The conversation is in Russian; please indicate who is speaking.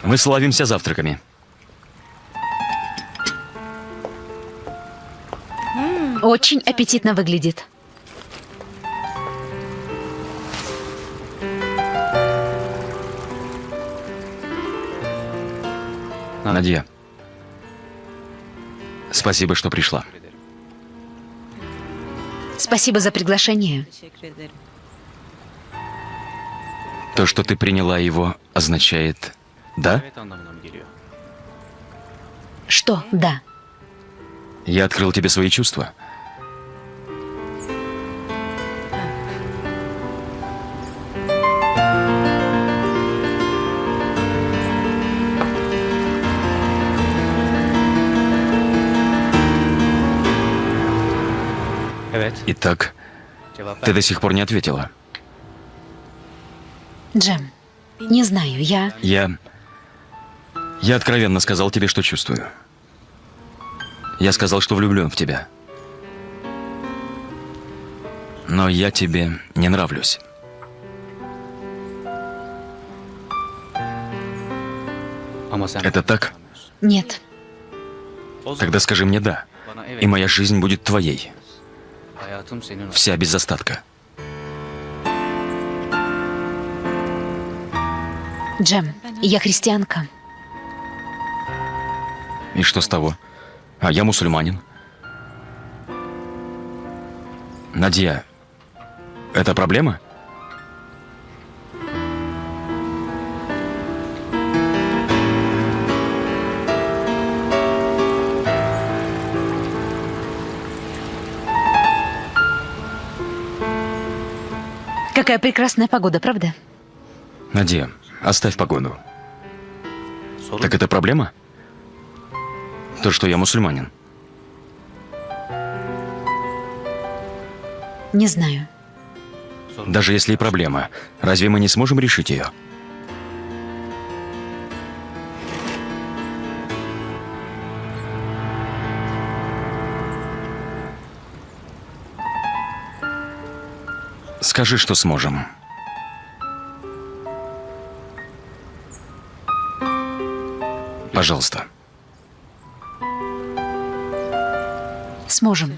Speaker 1: Мы славимся завтраками.
Speaker 2: Очень аппетитно выглядит.
Speaker 1: Надя, спасибо, что пришла.
Speaker 2: Спасибо за приглашение.
Speaker 1: То, что ты приняла его, означает «да»?
Speaker 2: Что? Да.
Speaker 1: Я открыл тебе свои чувства. Итак, ты до сих пор не ответила.
Speaker 2: Джем, не знаю,
Speaker 1: Я откровенно сказал тебе, что чувствую. Я сказал, что влюблен в тебя. Но я тебе не нравлюсь. Это так?
Speaker 2: Нет.
Speaker 1: Тогда скажи мне «да», и моя жизнь будет твоей. Вся без остатка.
Speaker 2: Джем, я христианка.
Speaker 1: И что с того? А я мусульманин. Надя, это проблема?
Speaker 2: Какая прекрасная погода, правда?
Speaker 1: Надя, оставь погоду. Так это проблема? То, что я мусульманин.
Speaker 2: Не знаю.
Speaker 1: Даже если и проблема, разве мы не сможем решить ее? Скажи, что сможем. Пожалуйста.
Speaker 2: Сможем.